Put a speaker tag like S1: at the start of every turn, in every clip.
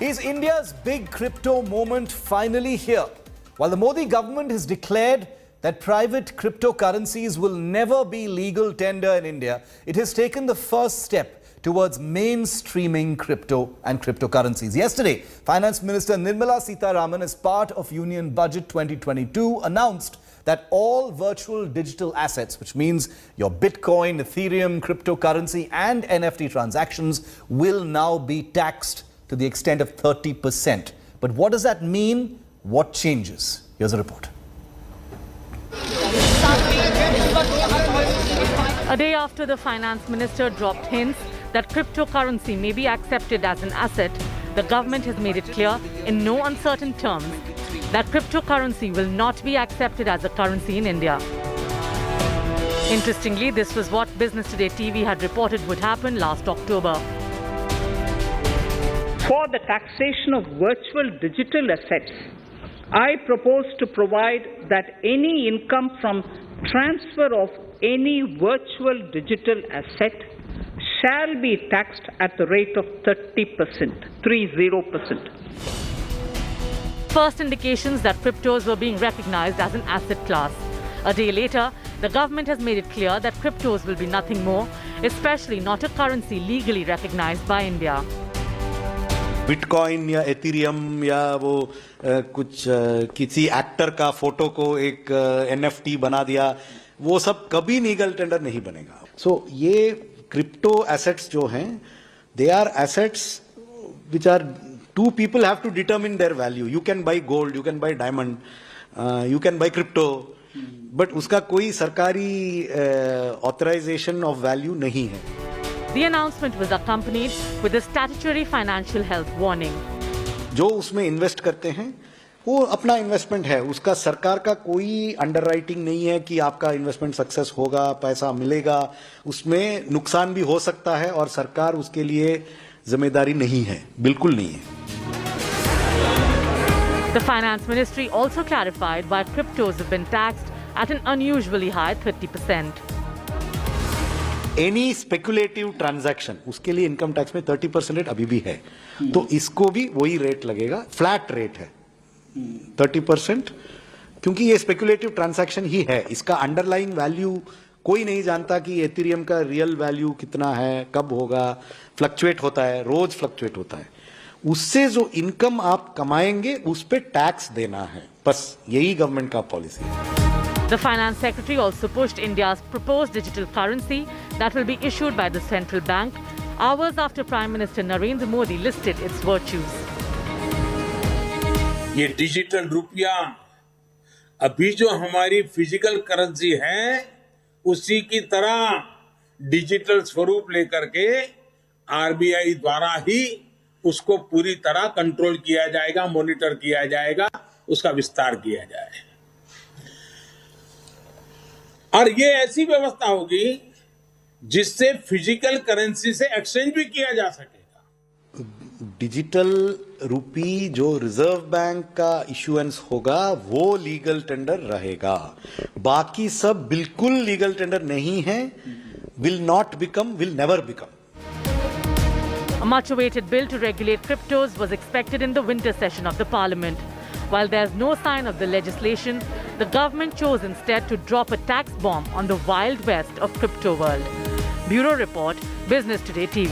S1: Is India's big crypto moment finally here? While the Modi government has declared that private cryptocurrencies will never be legal tender in India, it has taken the first step towards mainstreaming crypto and cryptocurrencies. Yesterday, Finance Minister Nirmala Sutharaman, as part of Union Budget 2022, announced that all virtual digital assets, which means your Bitcoin, Ethereum, cryptocurrency and NFT transactions, will now be taxed to the extent of 30%. But what does that mean? What changes? Here's a report.
S2: A day after the finance minister dropped hints that cryptocurrency may be accepted as an asset, the government has made it clear in no uncertain terms that cryptocurrency will not be accepted as a currency in India. Interestingly, this was what Business Today TV had reported would happen last October.
S3: For the taxation of virtual digital assets, I propose to provide that any income from transfer of any virtual digital asset shall be taxed at the rate of 30%.
S2: First indications that cryptos were being recognized as an asset class. A day later, the government has made it clear that cryptos will be nothing more, especially not a currency legally recognized by India.
S4: Bitcoin या Ethereum या वो कुछ किसी actor का photo को एक NFT बना दिया, वो सब कभी लीगल टेंडर नहीं बनेगा. सो ये क्रिप्टो एसेट्स जो हैं, they are assets which are to people have to determine their value. You can buy gold, you can buy diamond, you can buy crypto, but उसका कोई सरकारी ऑथराइजेशन ऑफ वैल्यू नहीं है.
S2: The announcement was accompanied with a statutory financial health warning.
S4: जो उसमें invest करते हैं वो अपना इन्वेस्टमेंट है, उसका सरकार का कोई अंडरराइटिंग नहीं है कि आपका इन्वेस्टमेंट सक्सेस होगा, पैसा मिलेगा. उसमें नुकसान भी हो सकता है और सरकार उसके लिए जिम्मेदारी नहीं है, बिल्कुल नहीं है.
S2: The Finance Ministry also clarified why cryptos have been taxed at an unusually high 30%.
S4: Any speculative transaction, उसके लिए इनकम टैक्स में 30% रेट अभी भी है. तो इसको भी वही रेट लगेगा, फ्लैट रेट है 30%, क्योंकि ये स्पेकुलेटिव ट्रांजैक्शन ही है. इसका अंडरलाइन वैल्यू कोई नहीं जानता कि एथेरियम का रियल वैल्यू कितना है, कब होगा, फ्लक्चुएट होता है, रोज फ्लक्चुएट होता है. उससे जो इनकम आप कमाएंगे उस पे टैक्स देना है, बस यही गवर्नमेंट का पॉलिसी है.
S2: The Finance Secretary also pushed India's proposed digital currency that will be issued by the central bank hours after Prime Minister Narendra Modi listed its virtues.
S5: ये डिजिटल रुपया अभी जो हमारी फिजिकल करेंसी है उसी की तरह डिजिटल स्वरूप लेकर के आरबीआई द्वारा ही उसको पूरी तरह कंट्रोल किया जाएगा, मॉनिटर किया जाएगा, उसका विस्तार किया जाएगा. और ये ऐसी व्यवस्था होगी जिससे फिजिकल करेंसी से एक्सचेंज भी किया जा सकेगा.
S4: डिजिटल रुपी जो रिजर्व बैंक का इशुएंस होगा वो लीगल टेंडर रहेगा. बाकी सब बिल्कुल लीगल टेंडर नहीं है, will not become, will never become.
S2: A much-awaited bill to regulate cryptos was expected in the winter session of the parliament. While there's no sign of the legislation, the government chose instead to drop a tax bomb on the wild west of crypto world. Bureau Report, Business Today TV.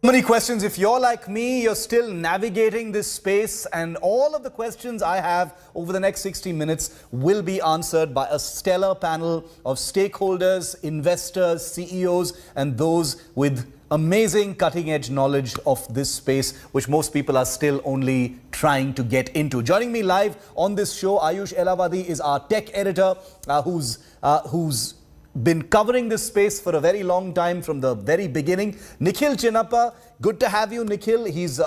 S1: So many questions. If you're like me, you're still navigating this space, and all of the questions I have over the next 60 minutes will be answered by a stellar panel of stakeholders, investors, CEOs, and those with amazing cutting-edge knowledge of this space, which most people are still only trying to get into. Joining me live on this show, Ayush Elavadi is our tech editor, who's been covering this space for a very long time, from the very beginning. Nikhil Chinnappa, good to have you, Nikhil. He's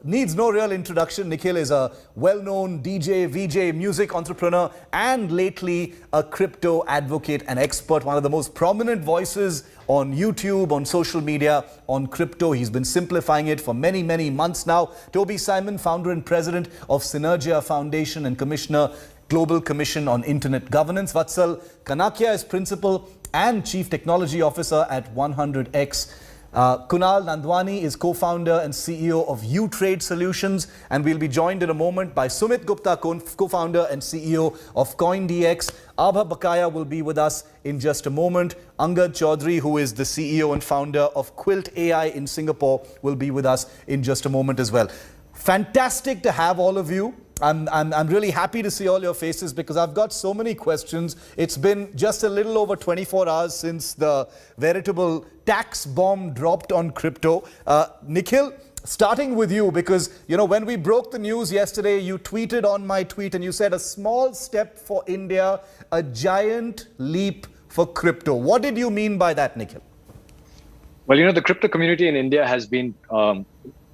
S1: needs no real introduction. Nikhil is a well-known DJ, VJ, music entrepreneur, and lately a crypto advocate and expert, one of the most prominent voices on YouTube, on social media, on crypto. He's been simplifying it for many, many months now. Toby Simon, founder and president of Synergia Foundation and commissioner, Global Commission on Internet Governance. Vatsal Kanakia is principal and Chief Technology Officer at 100X. Kunal Nandwani is co-founder and CEO of U-Trade Solutions, and we'll be joined in a moment by Sumit Gupta, co-founder and CEO of CoinDX. Abha Bakaya will be with us in just a moment. Angad Chaudhary, who is the CEO and founder of Quilt AI in Singapore, will be with us in just a moment as well. Fantastic to have all of you. I'm really happy to see all your faces because I've got so many questions. It's been just a little over 24 hours since the veritable tax bomb dropped on crypto. Nikhil, starting with you, because, you know, when we broke the news yesterday, you tweeted on my tweet and you said a small step for India, a giant leap for crypto. What did you mean by that, Nikhil?
S6: Well, you know, the crypto community in India has been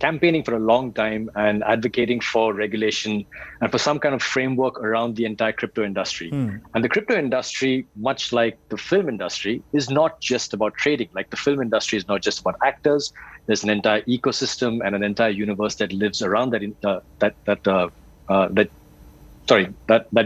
S6: campaigning for a long time and advocating for regulation and for some kind of framework around the entire crypto industry. And the crypto industry, much like the film industry, is not just about trading. Like the film industry is not just about actors. There's an entire ecosystem and an entire universe that lives around that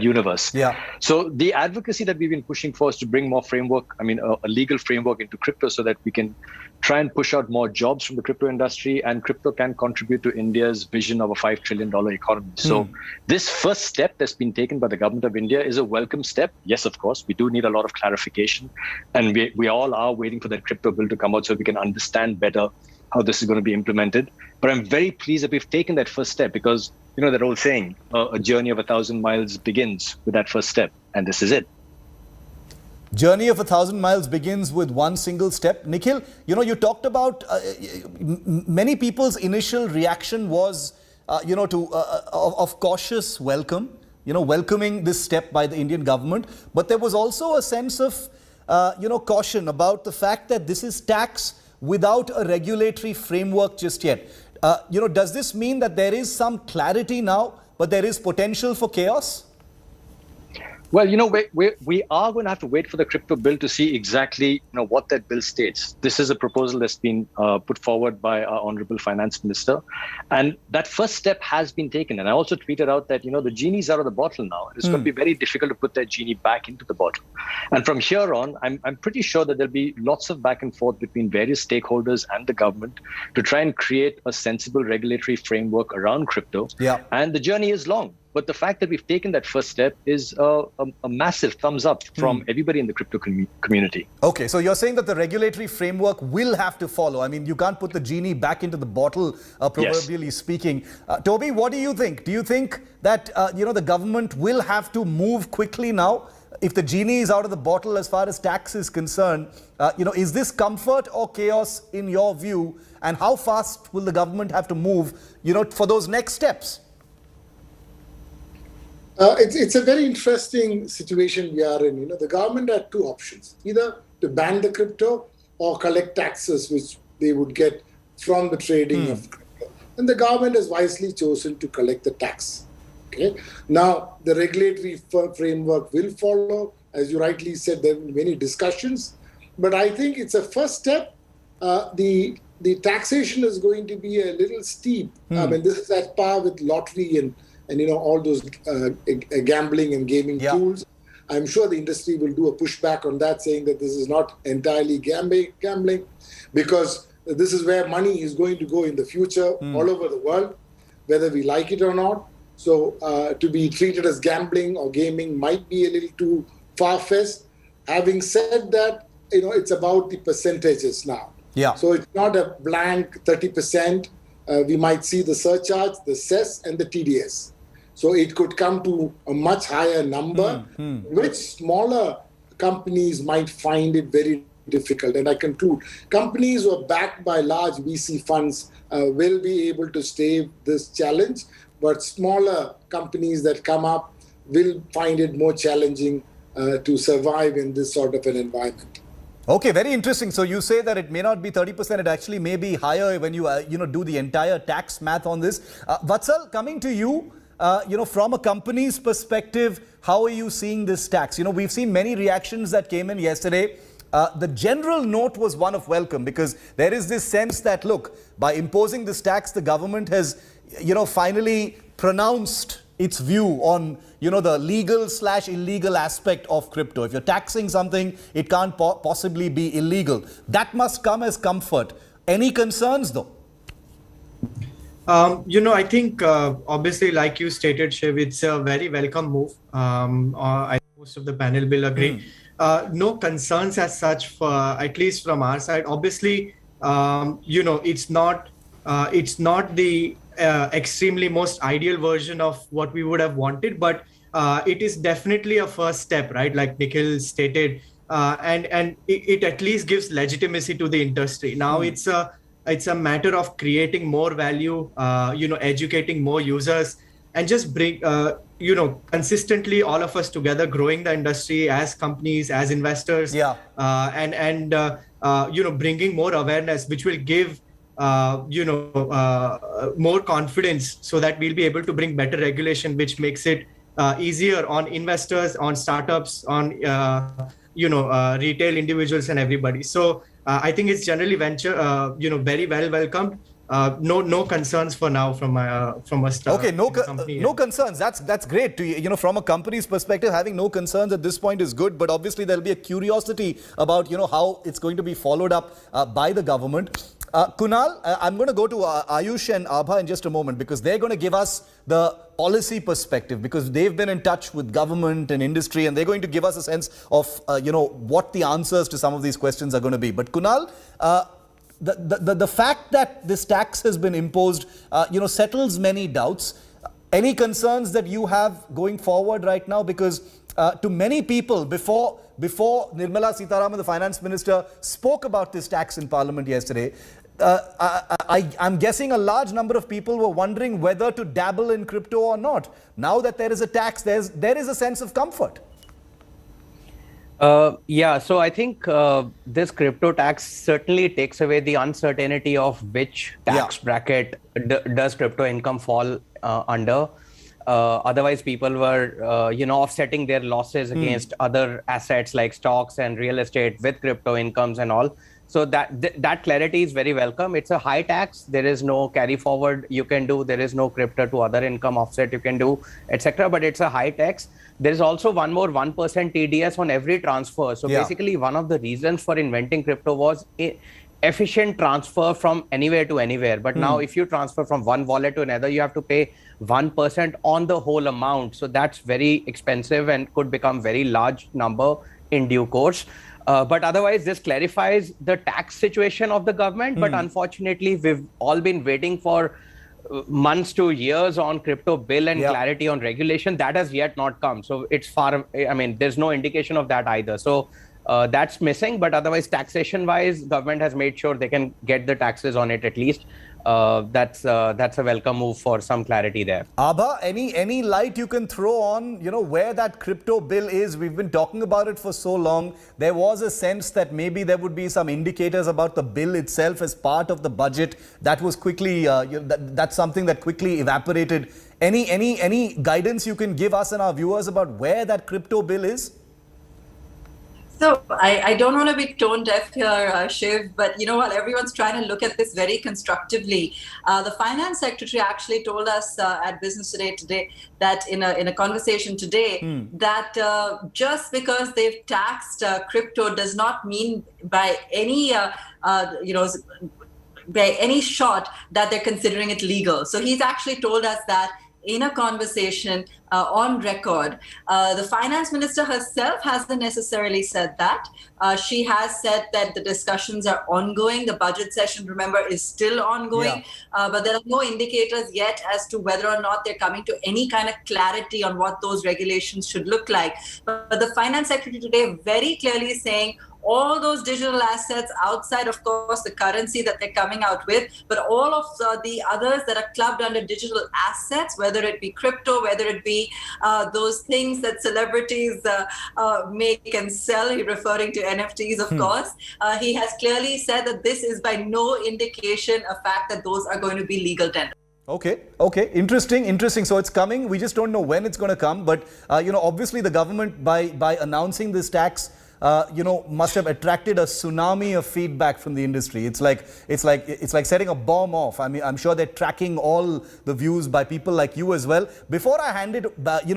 S6: universe.
S1: Yeah.
S6: So the advocacy that we've been pushing for is to bring more framework, a legal framework into crypto so that we can try and push out more jobs from the crypto industry, and crypto can contribute to India's vision of a $5 trillion economy. So this first step that's been taken by the government of India is a welcome step. Yes, of course, we do need a lot of clarification, and we all are waiting for that crypto bill to come out so we can understand better how this is going to be implemented. But I'm very pleased that we've taken that first step because, you know, that old saying, a journey of 1,000 miles begins with that first step. And this is it.
S1: Journey of 1,000 miles begins with one single step. Nikhil, you know, you talked about many people's initial reaction was, of cautious welcome, welcoming this step by the Indian government. But there was also a sense of, caution about the fact that this is tax without a regulatory framework just yet. Does this mean that there is some clarity now, but there is potential for chaos?
S6: Well, we are going to have to wait for the crypto bill to see exactly what that bill states. This is a proposal that's been put forward by our Honorable Finance Minister. And that first step has been taken. And I also tweeted out that, the genie's out of the bottle now. It's going to be very difficult to put that genie back into the bottle. And from here on, I'm pretty sure that there'll be lots of back and forth between various stakeholders and the government to try and create a sensible regulatory framework around crypto.
S1: Yeah.
S6: And the journey is long. But the fact that we've taken that first step is a massive thumbs up from everybody in the crypto community.
S1: Okay, so you're saying that the regulatory framework will have to follow. I mean, you can't put the genie back into the bottle, proverbially speaking. Toby, what do you think? Do you think that, the government will have to move quickly now? If the genie is out of the bottle as far as tax is concerned, is this comfort or chaos in your view? And how fast will the government have to move, for those next steps?
S7: It's a very interesting situation we are in. The government had two options, either to ban the crypto or collect taxes, which they would get from the trading of crypto. And the government has wisely chosen to collect the tax. Okay. Now, the regulatory framework will follow. As you rightly said, there will be many discussions. But I think it's a first step. The taxation is going to be a little steep. I mean, this is at par with lottery and all those gambling and gaming tools. I'm sure the industry will do a pushback on that, saying that this is not entirely gambling, because this is where money is going to go in the future all over the world, whether we like it or not. So to be treated as gambling or gaming might be a little too far-fetched. Having said that, it's about the percentages now.
S1: Yeah.
S7: So it's not a blank 30%. We might see the surcharge, the cess, and the TDS. So it could come to a much higher number, which smaller companies might find it very difficult. And I conclude, companies who are backed by large VC funds will be able to stave this challenge, but smaller companies that come up will find it more challenging to survive in this sort of an environment.
S1: Okay, very interesting. So you say that it may not be 30%, it actually may be higher when you do the entire tax math on this. Vatsal, coming to you, from a company's perspective, how are you seeing this tax? We've seen many reactions that came in yesterday. The general note was one of welcome, because there is this sense that, look, by imposing this tax, the government has, finally pronounced its view on, the legal/illegal aspect of crypto? If you're taxing something, it can't possibly be illegal. That must come as comfort. Any concerns though?
S8: I think obviously, like you stated, Shiv, it's a very welcome move. I think most of the panel will agree. No concerns as such, for at least from our side. Obviously, it's not the extremely most ideal version of what we would have wanted, but it is definitely a first step, right? Like Nikhil stated, and it at least gives legitimacy to the industry. Now it's a matter of creating more value, educating more users, and just bring, consistently all of us together, growing the industry as companies, as investors, and bringing more awareness, which will give, more confidence, so that we'll be able to bring better regulation, which makes it easier on investors, on startups, on, retail individuals and everybody. So I think it's generally very well welcomed. No concerns for now from us.
S1: Okay, no concerns. That's great. From a company's perspective, having no concerns at this point is good. But obviously, there'll be a curiosity about how it's going to be followed up by the government. Kunal, I'm going to go to Ayush and Abha in just a moment, because they're going to give us the policy perspective, because they've been in touch with government and industry, and they're going to give us a sense of what the answers to some of these questions are going to be. But Kunal, the fact that this tax has been imposed, settles many doubts. Any concerns that you have going forward right now? Because to many people, before Nirmala Sutharaman, the finance minister, spoke about this tax in Parliament yesterday, I'm guessing a large number of people were wondering whether to dabble in crypto or not. Now that there is a tax, there is a sense of comfort.
S9: So I think this crypto tax certainly takes away the uncertainty of which tax bracket does crypto income fall under. Otherwise, people were, offsetting their losses against other assets like stocks and real estate with crypto incomes and all. So that clarity is very welcome. It's a high tax. There is no carry forward you can do. There is no crypto to other income offset you can do, etc. But it's a high tax. There is also one more 1% TDS on every transfer. So basically, one of the reasons for inventing crypto was efficient transfer from anywhere to anywhere. But now if you transfer from one wallet to another, you have to pay 1% on the whole amount. So that's very expensive and could become very large number in due course. But otherwise, this clarifies the tax situation of the government. But unfortunately, we've all been waiting for months to years on crypto bill and clarity on regulation. That has yet not come. So it's there's no indication of that either. So that's missing. But otherwise, taxation wise, government has made sure they can get the taxes on it at least. That's a welcome move for some clarity there.
S1: Abha, any light you can throw on, where that crypto bill is? We've been talking about it for so long. There was a sense that maybe there would be some indicators about the bill itself as part of the budget. That was quickly, that's something that quickly evaporated. Any guidance you can give us and our viewers about where that crypto bill is?
S10: So I don't want to be tone deaf here, Shiv, but while everyone's trying to look at this very constructively, the finance secretary actually told us at Business today that in a conversation today that just because they've taxed crypto does not mean by any by any shot that they're considering it legal. So he's actually told us that in a conversation on record. The finance minister herself hasn't necessarily said that. She has said that the discussions are ongoing. The budget session, remember, is still ongoing. But there are no indicators yet as to whether or not they're coming to any kind of clarity on what those regulations should look like. But the finance secretary today very clearly saying all those digital assets outside, of course, the currency that they're coming out with, but all of the others that are clubbed under digital assets, whether it be crypto, whether it be those things that celebrities make and sell, referring to NFTs, of course. He has clearly said that this is by no indication a fact that those are going to be legal tender.
S1: Okay. Interesting. So it's coming. We just don't know when it's going to come. But, obviously the government, by announcing this tax, must have attracted a tsunami of feedback from the industry. It's like setting a bomb off. I mean, I'm sure they're tracking all the views by people like you as well. Before I hand it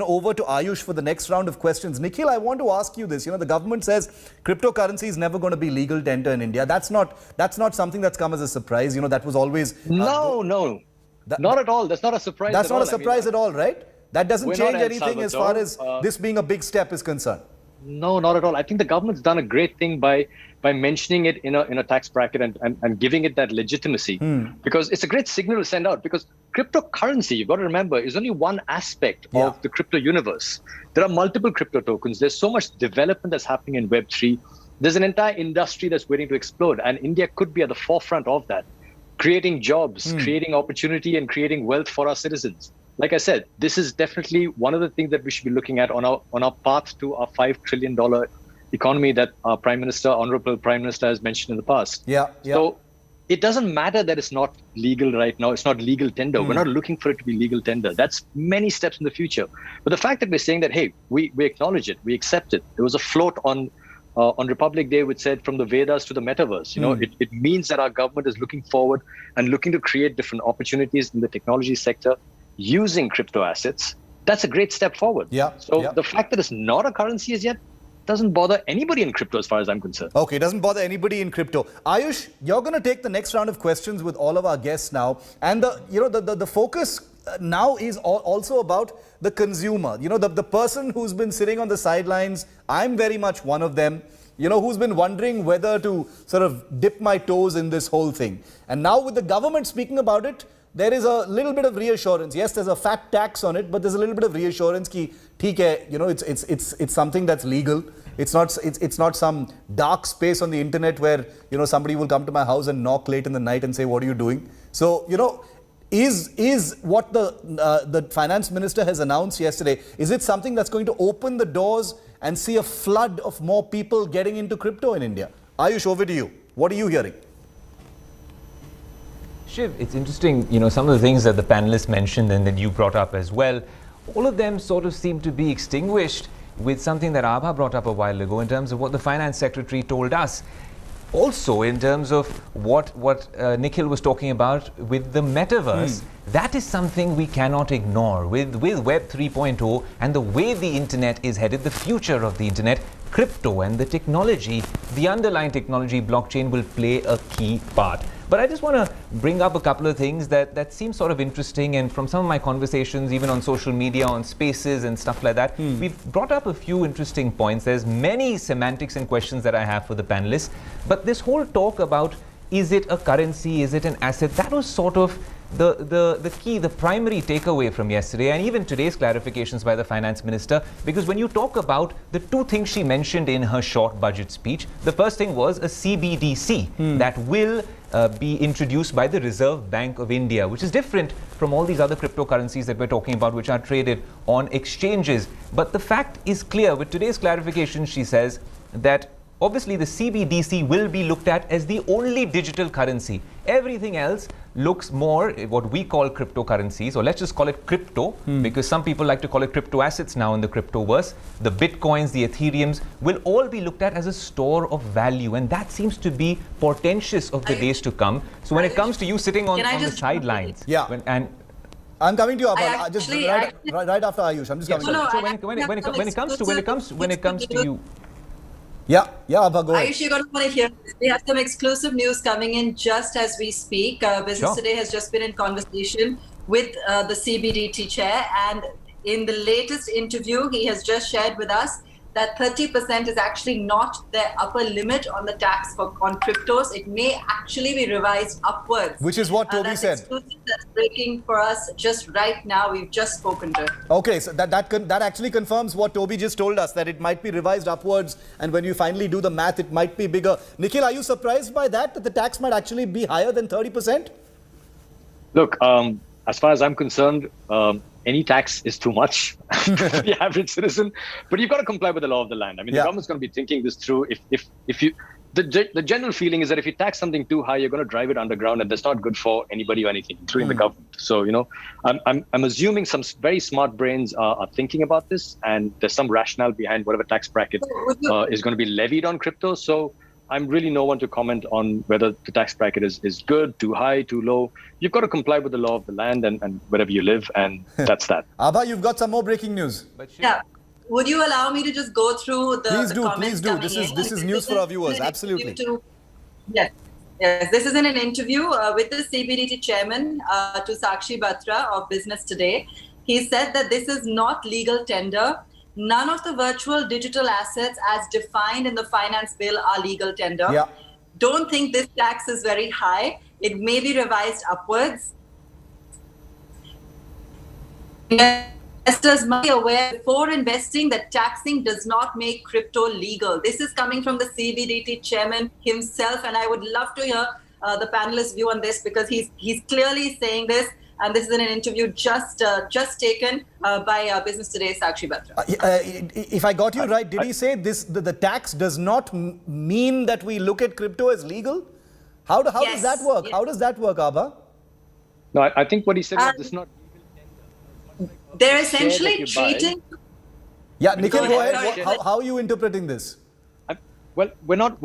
S1: over to Ayush for the next round of questions, Nikhil, I want to ask you this. The government says cryptocurrency is never going to be legal tender in India. That's not something that's come as a surprise. That was always
S6: not at all. That's not a surprise.
S1: That's not a surprise at all, right? That doesn't change anything as far as this being a big step is concerned.
S6: No, not at all. I think the government's done a great thing by mentioning it in a tax bracket and giving it that legitimacy, because it's a great signal to send out. Because cryptocurrency, you've got to remember, is only one aspect of the crypto universe. There are multiple crypto tokens. There's so much development that's happening in Web3. There's an entire industry that's waiting to explode, and India could be at the forefront of that, creating jobs, creating opportunity, and creating wealth for our citizens. Like I said, this is definitely one of the things that we should be looking at on our path to our $5 trillion economy that our Honorable Prime Minister has mentioned in the past. So it doesn't matter that it's not legal right now. It's not legal tender. We're not looking for it to be legal tender. That's many steps in the future. But the fact that we're saying that, hey, we acknowledge it, we accept it. There was a float on Republic Day which said from the Vedas to the metaverse. It means that our government is looking forward and looking to create different opportunities in the technology sector using crypto assets. That's a great step forward. The fact that it's not a currency as yet doesn't bother anybody in crypto as far as I'm concerned.
S1: Okay, doesn't bother anybody in crypto. Ayush, you're going to take the next round of questions with all of our guests now. And the focus now is also about the consumer. The person who's been sitting on the sidelines. I'm very much one of them. Who's been wondering whether to sort of dip my toes in this whole thing. And now with the government speaking about it, there is a little bit of reassurance. Yes, there's a fat tax on it, but there's a little bit of reassurance ki, theek hai, it's something that's legal. It's not some dark space on the internet where, somebody will come to my house and knock late in the night and say, what are you doing? So, is what the finance minister has announced yesterday, is it something that's going to open the doors and see a flood of more people getting into crypto in India? Ayush, over to you. What are you hearing?
S11: Shiv, it's interesting, some of the things that the panelists mentioned and that you brought up as well, all of them sort of seem to be extinguished with something that Abha brought up a while ago in terms of what the finance secretary told us. Also, in terms of what Nikhil was talking about with the metaverse, that is something we cannot ignore. With Web 3.0 and the way the internet is headed, the future of the internet, crypto and the technology, the underlying technology, blockchain will play a key part. But I just want to bring up a couple of things that seem sort of interesting, and from some of my conversations, even on social media, on spaces and stuff like that, we've brought up a few interesting points. There's many semantics and questions that I have for the panelists, but this whole talk about, is it a currency, is it an asset, that was sort of the key, the primary takeaway from yesterday, and even today's clarifications by the finance minister, because when you talk about the two things she mentioned in her short budget speech, the first thing was a CBDC that will be introduced by the Reserve Bank of India, which is different from all these other cryptocurrencies that we're talking about, which are traded on exchanges. But the fact is clear. With today's clarification, she says that obviously the CBDC will be looked at as the only digital currency. Everything else looks more what we call cryptocurrencies, or let's just call it crypto, because some people like to call it crypto assets now in the cryptoverse. The bitcoins, the ethereums will all be looked at as a store of value, and that seems to be portentous of the days to come. So when it comes to you sitting on the sidelines,
S1: I'm coming to you, Abha. Just right after Ayush. I'm just coming.
S11: So when it comes to you.
S1: Yeah, Abha, go ahead.
S10: Ayush, you're going to want to hear this. We have some exclusive news coming in just as we speak. Business Today has just been in conversation with the CBDT chair, and in the latest interview, he has just shared with us that 30% is actually not their upper limit on the tax on cryptos. It may actually be revised upwards.
S1: Which is what Toby said.
S10: That's breaking for us just right now. We've just spoken to it.
S1: Okay, so that actually confirms what Toby just told us, that it might be revised upwards, and when you finally do the math, it might be bigger. Nikhil, are you surprised by that the tax might actually be higher than 30%?
S6: Look, as far as I'm concerned, any tax is too much for the average citizen, but you've got to comply with the law of the land. I mean, the government's going to be thinking this through. If you, the general feeling is that if you tax something too high, you're going to drive it underground, and that's not good for anybody or anything, including the government. So, I'm assuming some very smart brains are thinking about this, and there's some rationale behind whatever tax bracket is going to be levied on crypto. So I'm really no one to comment on whether the tax bracket is good, too high, too low. You've got to comply with the law of the land and wherever you live, and that's that.
S1: Abha, you've got some more breaking news.
S10: Yeah. Would you allow me to just go through the
S1: Please do. This is news for our viewers. Absolutely.
S10: Yes. This is in an interview with the CBDT chairman to Sakshi Batra of Business Today. He said that this is not legal tender. None of the virtual digital assets as defined in the finance bill are legal tender.
S1: Yeah.
S10: Don't think this tax is very high. It may be revised upwards. Investors must be aware before investing that taxing does not make crypto legal. This is coming from the CBDT chairman himself, and I would love to hear the panelists' view on this, because he's clearly saying this, and this is in an interview just taken by Business Today's Sakshi Batra.
S1: If I got you right, did he say the tax does not mean that we look at crypto as legal? How does that work?
S10: Yes.
S1: How does that work, Abha?
S6: No, I think what he said was this is not.
S10: They're essentially treating.
S1: Yeah, Nikhil, go ahead.
S10: Sorry.
S1: How are you interpreting this?
S6: Well, we're not.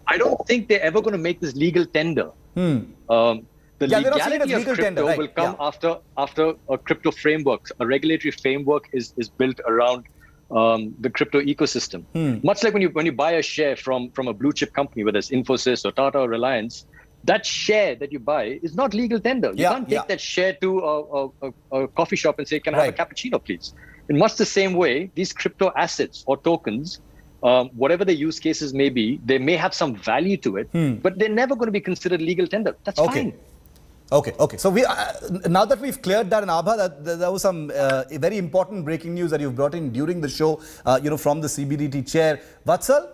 S6: I don't think they're ever going to make this legal tender. The legality of crypto will come after a crypto framework. A regulatory framework is built around the crypto ecosystem. Much like when you buy a share from a blue chip company, whether it's Infosys or Tata or Reliance, that share that you buy is not legal tender. You can't take that share to a coffee shop and say, "Can I have a cappuccino, please?" In much the same way, these crypto assets or tokens, whatever the use cases may be, they may have some value to it, but they're never going to be considered legal tender. That's fine.
S1: Okay. So now that we've cleared that, and Abha, that was some very important breaking news that you've brought in during the show, from the CBDT chair. Vatsal,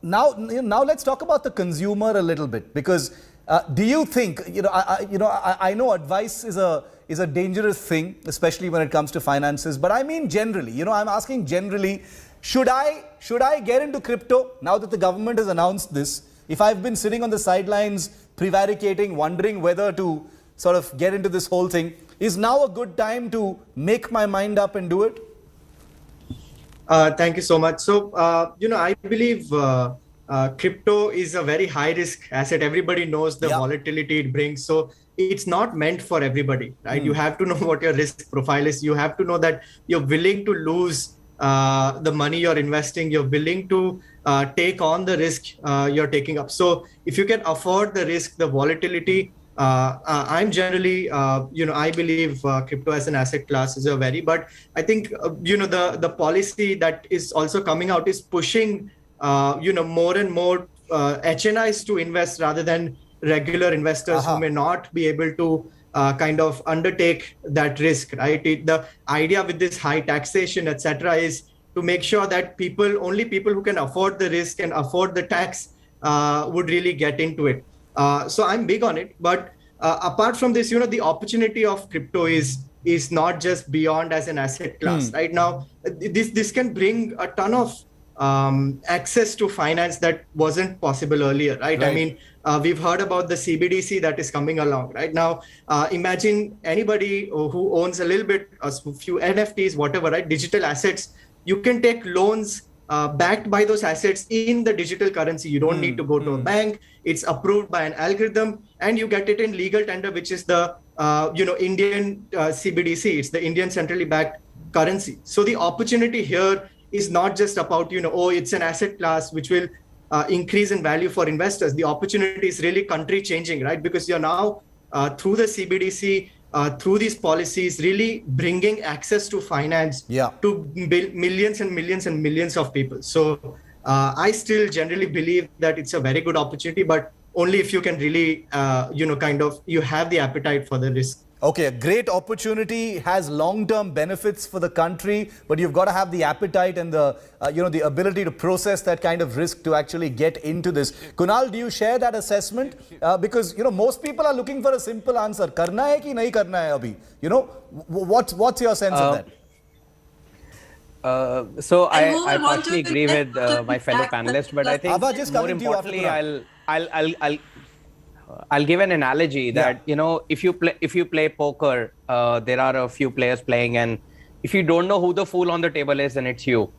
S1: now let's talk about the consumer a little bit, because do you think, I know advice is a dangerous thing, especially when it comes to finances, but I mean generally, I'm asking generally, should I get into crypto now that the government has announced this? If I've been sitting on the sidelines, prevaricating, wondering whether to sort of get into this whole thing, is now a good time to make my mind up and do it?
S8: Thank you so much. So, I believe crypto is a very high risk asset. Everybody knows the volatility it brings. So it's not meant for everybody, right? You have to know what your risk profile is. You have to know that you're willing to lose the money you're investing. You're willing to take on the risk you're taking up. So if you can afford the risk, the volatility, I'm generally, I believe crypto as an asset class is but I think, the policy that is also coming out is pushing, more and more HNIs to invest rather than regular investors who may not be able to kind of undertake that risk, right? The idea with this high taxation, etc., is to make sure that only people who can afford the risk and afford the tax would really get into it. So I'm big on it. But apart from this, the opportunity of crypto is not just beyond as an asset class. Right now, this can bring a ton of access to finance that wasn't possible earlier, right? I mean, we've heard about the CBDC that is coming along right now. Imagine anybody who owns a little bit, a few NFTs, whatever, right? Digital assets. You can take loans backed by those assets in the digital currency. You don't need to go to a bank. It's approved by an algorithm, and you get it in legal tender, which is the Indian CBDC. It's the Indian centrally backed currency. So the opportunity here is not just about it's an asset class which will increase in value for investors. The opportunity is really country changing, right? Because you're now through the CBDC, through these policies, really bringing access to finance to millions and millions and millions of people. So I still generally believe that it's a very good opportunity, but only if you can really, you have the appetite for the risk.
S1: Okay, a great opportunity, has long-term benefits for the country, but you've got to have the appetite and the, the ability to process that kind of risk to actually get into this. Kunal, do you share that assessment? Because, most people are looking for a simple answer. Karna hai ki nahi karna hai abhi? What's your sense of that?
S9: So
S10: And who
S9: I
S10: will want
S9: partially
S10: to
S9: agree
S10: invest
S9: with my fellow
S10: tax
S9: panelists, but I think
S1: Abha, just
S9: more
S1: coming to you after
S9: importantly,
S1: Kunal.
S9: I'll give an analogy that
S1: Yeah.
S9: if you play poker, there are a few players playing, and if you don't know who the fool on the table is, then it's you.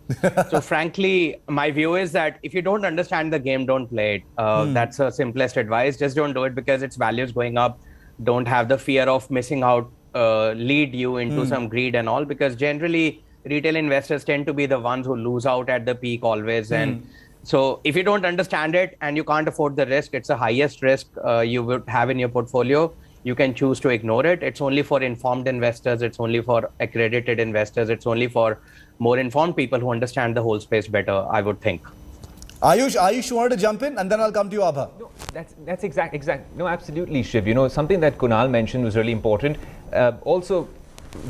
S9: So frankly, my view is that if you don't understand the game, don't play it. That's the simplest advice. Just don't do it because its value is going up. Don't have the fear of missing out lead you into some greed and all, because generally retail investors tend to be the ones who lose out at the peak always. And so if you don't understand it and you can't afford the risk, it's the highest risk you would have in your portfolio. You can choose to ignore it. It's only for informed investors. It's only for accredited investors. It's only for more informed people who understand the whole space better, I would think.
S1: Ayush, you wanted to jump in, and then I'll come to you, Abha.
S11: No, that's exact. No, absolutely, Shiv. Something that Kunal mentioned was really important. Also,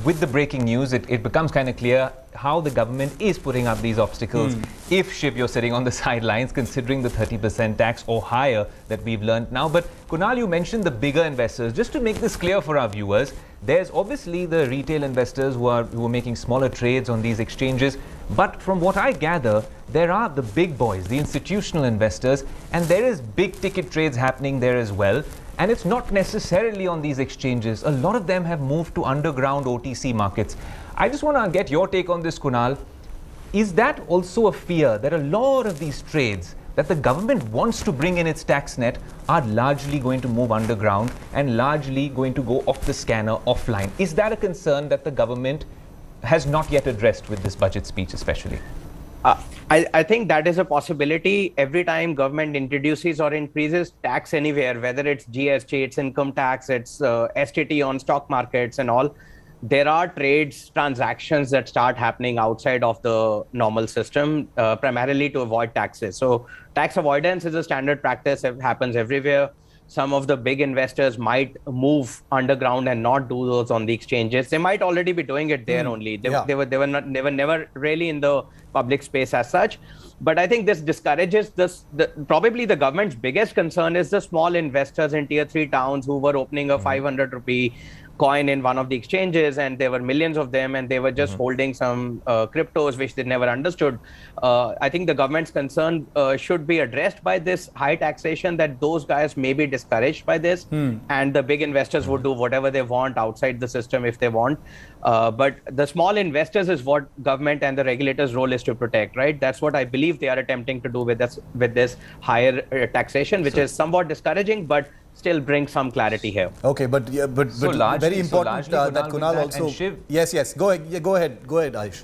S11: with the breaking news, it becomes kind of clear how the government is putting up these obstacles. If, Shiv, you're sitting on the sidelines, considering the 30% tax or higher that we've learned now. But Kunal, you mentioned the bigger investors. Just to make this clear for our viewers, there's obviously the retail investors who are making smaller trades on these exchanges. But from what I gather, there are the big boys, the institutional investors, and there is big ticket trades happening there as well. And it's not necessarily on these exchanges. A lot of them have moved to underground OTC markets. I just want to get your take on this, Kunal. Is that also a fear that a lot of these trades that the government wants to bring in its tax net are largely going to move underground and largely going to go off the scanner offline? Is that a concern that the government has not yet addressed with this budget speech especially?
S9: I think that is a possibility. Every time government introduces or increases tax anywhere, whether it's GST, it's income tax, it's STT on stock markets and all, there are transactions that start happening outside of the normal system, primarily to avoid taxes. So tax avoidance is a standard practice. It happens everywhere. Some of the big investors might move underground and not do those on the exchanges. They might already be doing it there only. They were never really in the public space as such. But I think this discourages this. Probably the government's biggest concern is the small investors in tier 3 towns who were opening a 500 rupee coin in one of the exchanges, and there were millions of them, and they were just holding some cryptos which they never understood. I think the government's concern should be addressed by this high taxation, that those guys may be discouraged by this, and the big investors would do whatever they want outside the system if they want. But the small investors is what government and the regulators' role is to protect, right? That's what I believe they are attempting to do with this higher taxation, which is somewhat discouraging, but still brings some clarity here.
S1: Okay, but very important that Kunal also.
S11: Shiv,
S1: yes, go ahead, Ayush.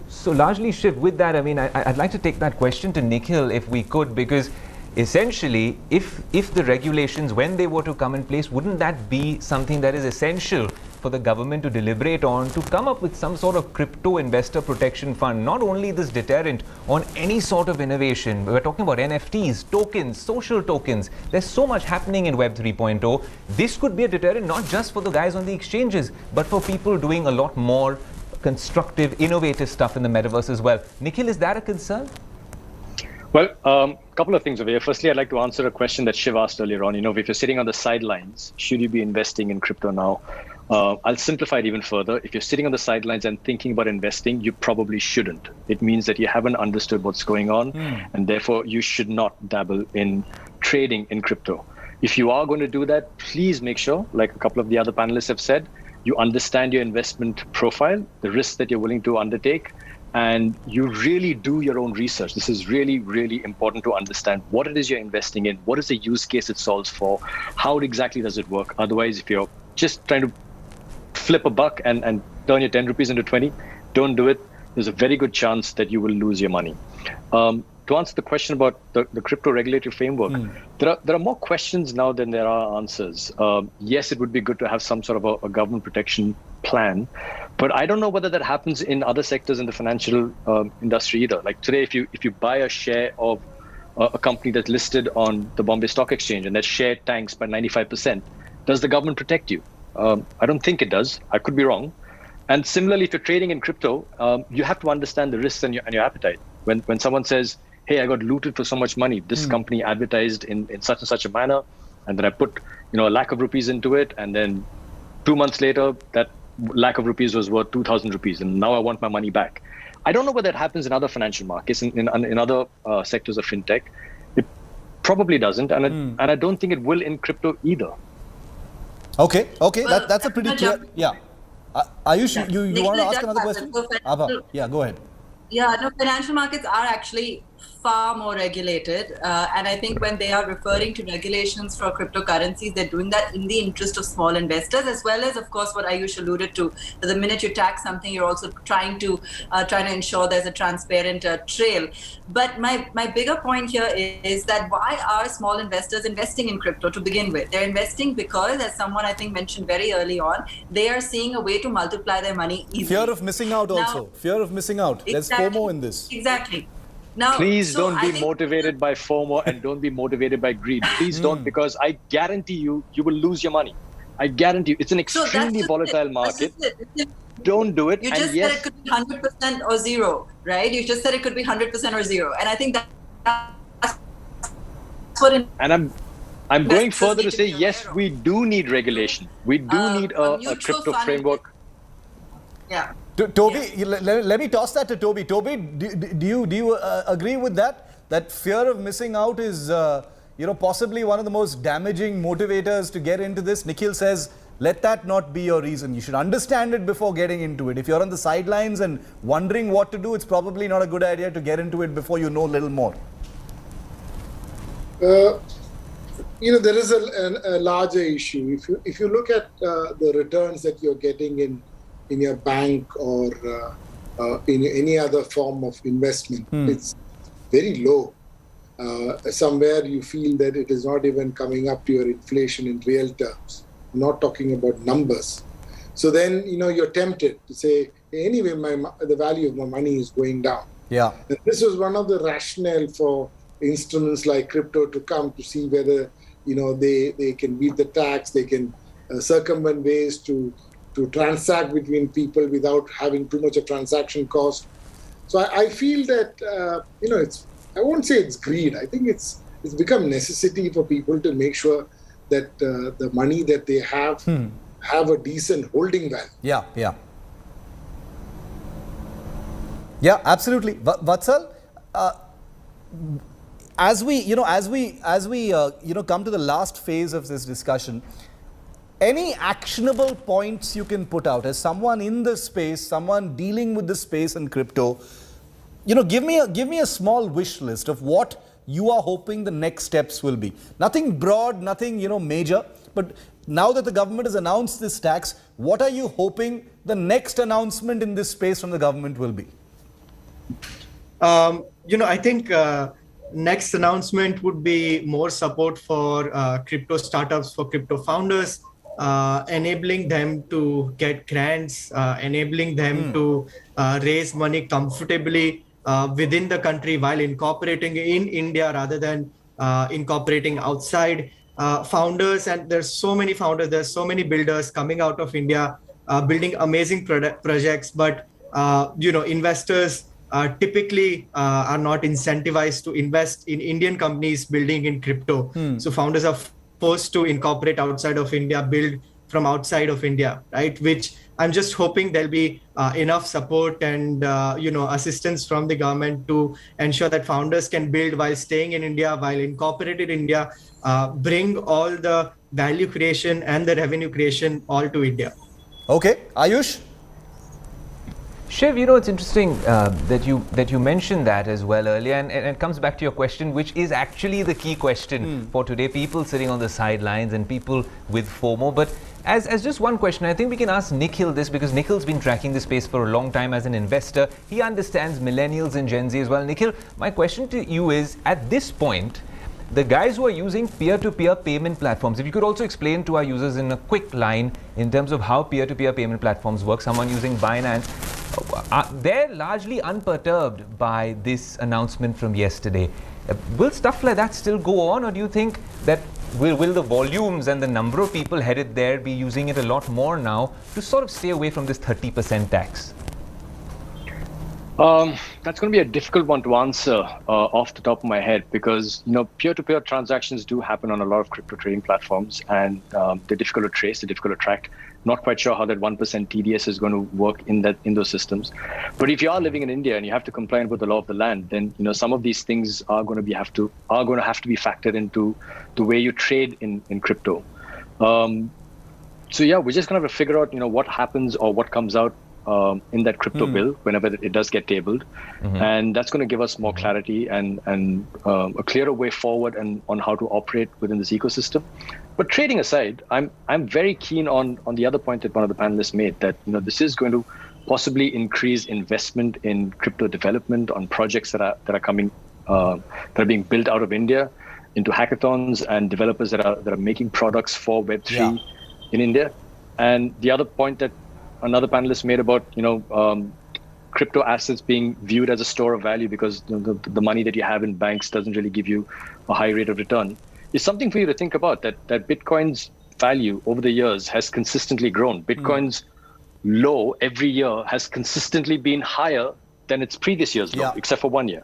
S11: So largely, Shiv, with that, I mean, I'd like to take that question to Nikhil if we could, because essentially, if the regulations, when they were to come in place, wouldn't that be something that is essential for the government to deliberate on, to come up with some sort of crypto investor protection fund? Not only this deterrent on any sort of innovation, we're talking about NFTs, tokens, social tokens. There's so much happening in Web 3.0. This could be a deterrent not just for the guys on the exchanges, but for people doing a lot more constructive, innovative stuff in the metaverse as well. Nikhil, is that a concern?
S6: Well, a couple of things over here. Firstly, I'd like to answer a question that Shiv asked earlier on. If you're sitting on the sidelines, should you be investing in crypto now? I'll simplify it even further. If you're sitting on the sidelines and thinking about investing, you probably shouldn't. It means that you haven't understood what's going on, and therefore you should not dabble in trading in crypto. If you are going to do that, please make sure, like a couple of the other panelists have said, you understand your investment profile, the risks that you're willing to undertake, and you really do your own research. This is really, really important to understand what it is you're investing in, what is the use case it solves for, how exactly does it work. Otherwise, if you're just trying to flip a buck and turn your 10 rupees into 20, don't do it. There's a very good chance that you will lose your money. To answer the question about the crypto regulatory framework, there are more questions now than there are answers. Yes, it would be good to have some sort of a government protection plan, but I don't know whether that happens in other sectors in the financial industry either. Like today, if you buy a share of a company that's listed on the Bombay Stock Exchange and that share tanks by 95%, does the government protect you? I don't think it does. I could be wrong. And similarly, if you're trading in crypto, you have to understand the risks and your appetite. When someone says, hey, I got looted for so much money, this company advertised in such and such a manner, and then I put a lakh of rupees into it, and then 2 months later, that lakh of rupees was worth 2,000 rupees, and now I want my money back. I don't know whether that happens in other financial markets, in other sectors of fintech. It probably doesn't, and I don't think it will in crypto either.
S1: Okay, okay,
S10: Well,
S1: that's a pretty clear. Yeah. Ayush, you want to ask another question? Abha, yeah, go ahead.
S10: Yeah, no, financial markets are actually far more regulated. And I think when they are referring to regulations for cryptocurrencies, they're doing that in the interest of small investors, as well as, of course, what Ayush alluded to. The minute you tax something, you're also trying to ensure there's a transparent trail. But my bigger point here is that why are small investors investing in crypto to begin with? They're investing because, as someone I think mentioned very early on, they are seeing a way to multiply their money easily.
S1: Fear of missing out also. Fear of missing out. There's FOMO in this.
S10: Exactly. Now,
S6: please don't be motivated by FOMO and don't be motivated by greed. Please don't, because I guarantee you will lose your money. I guarantee you. It's an extremely volatile market. Don't do it.
S10: You just said it could be 100% or zero, right? You just said it could be 100% or zero. And I think that's what...
S6: And I'm going further to say, yes, we do need regulation. We do need a crypto framework.
S10: Yeah.
S1: Toby, let me toss that to Toby. Toby, do you agree with that? That fear of missing out is, possibly one of the most damaging motivators to get into this? Nikhil says, let that not be your reason. You should understand it before getting into it. If you're on the sidelines and wondering what to do, it's probably not a good idea to get into it before you know a little more.
S7: There is a larger issue. If you look at the returns that you're getting in your bank or in any other form of investment, it's very low. Somewhere you feel that it is not even coming up to your inflation in real terms. I'm not talking about numbers. So then, you're tempted to say, hey, anyway, the value of my money is going down.
S1: Yeah.
S7: And this was one of the rationale for instruments like crypto to come to see whether, they can beat the tax, they can circumvent ways to transact between people without having too much of transaction cost. So I feel that, I won't say it's greed. I think it's become necessity for people to make sure that the money that they have a decent holding value.
S1: Yeah. Yeah, absolutely. Vatsal, as we come to the last phase of this discussion, any actionable points you can put out as someone in the space, someone dealing with the space and crypto, give me a small wish list of what you are hoping the next steps will be. Nothing broad, nothing, major, but now that the government has announced this tax, what are you hoping the next announcement in this space from the government will be?
S8: I think next announcement would be more support for crypto startups, for crypto founders, enabling them to get grants, enabling them to raise money comfortably within the country while incorporating in India rather than incorporating outside. Founders, and there's so many founders, there's so many builders coming out of India building amazing projects, but investors typically are not incentivized to invest in Indian companies building in crypto. So founders are forced to incorporate outside of India, build from outside of India, right? Which I'm just hoping there'll be enough support and assistance from the government to ensure that founders can build while staying in India, while incorporated in India, bring all the value creation and the revenue creation all to India.
S1: Okay, Ayush?
S11: Shiv, it's interesting that you mentioned that as well earlier, and it comes back to your question, which is actually the key question for today. People sitting on the sidelines and people with FOMO. But as just one question, I think we can ask Nikhil this, because Nikhil's been tracking this space for a long time as an investor. He understands millennials and Gen Z as well. Nikhil, my question to you is, at this point, the guys who are using peer-to-peer payment platforms, if you could also explain to our users in a quick line in terms of how peer-to-peer payment platforms work, someone using Binance, they're largely unperturbed by this announcement from yesterday. Will stuff like that still go on, or do you think that will the volumes and the number of people headed there be using it a lot more now to sort of stay away from this 30% tax?
S6: That's going to be a difficult one to answer off the top of my head because peer-to-peer transactions do happen on a lot of crypto trading platforms, and they're difficult to trace, they're difficult to track. Not quite sure how that 1% TDS is going to work in those systems. But if you are living in India and you have to comply with the law of the land, then some of these things are going to have to be factored into the way you trade in crypto. So yeah, we're just going to have to figure out what happens or what comes out in that crypto bill whenever it does get tabled, and that's going to give us more clarity and a clearer way forward and on how to operate within this ecosystem. But trading aside, I'm very keen on the other point that one of the panelists made, that this is going to possibly increase investment in crypto development on projects that are coming that are being built out of India into hackathons and developers that are making products for Web3 in India. And the other point that another panelist made about crypto assets being viewed as a store of value because the money that you have in banks doesn't really give you a high rate of return, is something for you to think about, that Bitcoin's value over the years has consistently grown. Bitcoin's low every year has consistently been higher than its previous year's low, except for 1 year.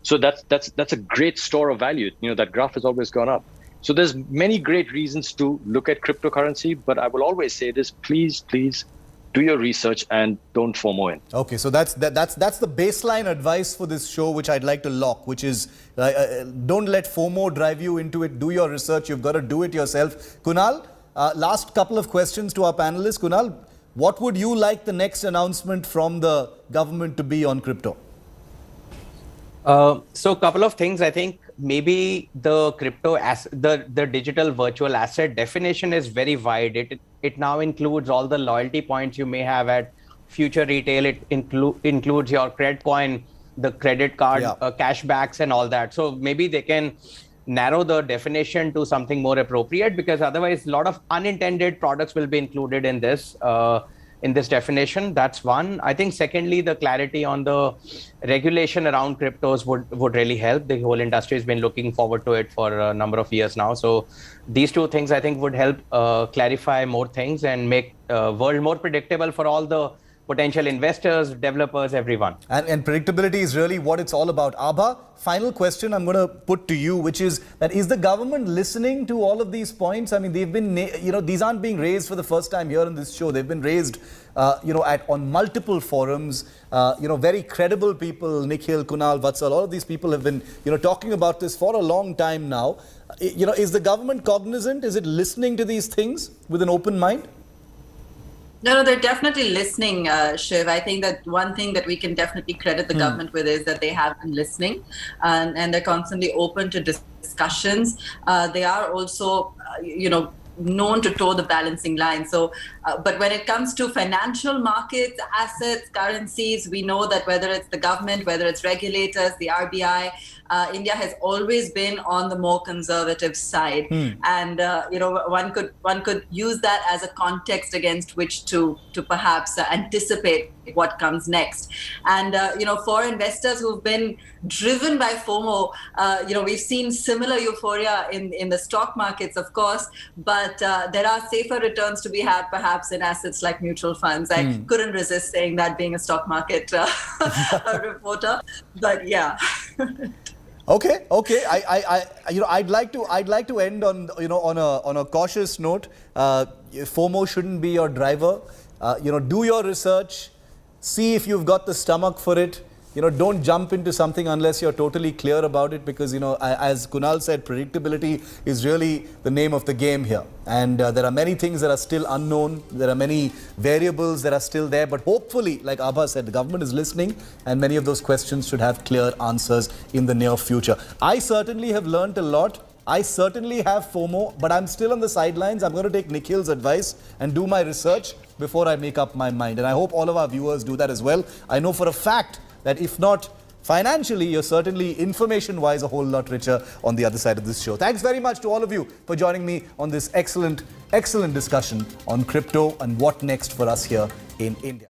S6: So that's a great store of value. That graph has always gone up. So there's many great reasons to look at cryptocurrency, but I will always say this: please do your research and don't FOMO in.
S1: Okay, so that's the baseline advice for this show, which I'd like to lock, which is don't let FOMO drive you into it. Do your research. You've got to do it yourself. Kunal, last couple of questions to our panelists. Kunal, what would you like the next announcement from the government to be on crypto?
S9: So a couple of things. I think maybe the crypto the digital virtual asset definition is very wide. It now includes all the loyalty points you may have at Future Retail. It includes your credit coin, the credit card, cashbacks and all that. So maybe they can narrow the definition to something more appropriate, because otherwise a lot of unintended products will be included in this definition. That's one. I think secondly, the clarity on the regulation around cryptos would really help. The whole industry has been looking forward to it for a number of years now. So these two things I think would help clarify more things and make world more predictable for all the potential investors, developers, everyone. And
S1: predictability is really what it's all about. Abha, final question I'm going to put to you, which is that is the government listening to all of these points? I mean, they've been, these aren't being raised for the first time here on this show. They've been raised, on multiple forums. Very credible people, Nikhil, Kunal, Vatsal, all of these people have been, talking about this for a long time now. Is the government cognizant? Is it listening to these things with an open mind?
S10: No, they're definitely listening, Shiv. I think that one thing that we can definitely credit the government with is that they have been listening, and they're constantly open to discussions. They are also, known to toe the balancing line. So, but when it comes to financial markets, assets, currencies, we know that whether it's the government, whether it's regulators, the RBI, India has always been on the more conservative side, and one could use that as a context against which to perhaps anticipate what comes next. And for investors who've been driven by FOMO, we've seen similar euphoria in the stock markets, of course, but there are safer returns to be had perhaps in assets like mutual funds. I couldn't resist saying that, being a stock market reporter, but yeah.
S1: Okay. I'd like to end on a cautious note. FOMO shouldn't be your driver. Do your research. See if you've got the stomach for it. Don't jump into something unless you're totally clear about it, because, as Kunal said, predictability is really the name of the game here. And there are many things that are still unknown. There are many variables that are still there. But hopefully, like Abha said, the government is listening, and many of those questions should have clear answers in the near future. I certainly have learned a lot. I certainly have FOMO, but I'm still on the sidelines. I'm going to take Nikhil's advice and do my research before I make up my mind. And I hope all of our viewers do that as well. I know for a fact that if not financially, you're certainly information-wise a whole lot richer on the other side of this show. Thanks very much to all of you for joining me on this excellent discussion on crypto and what next for us here in India.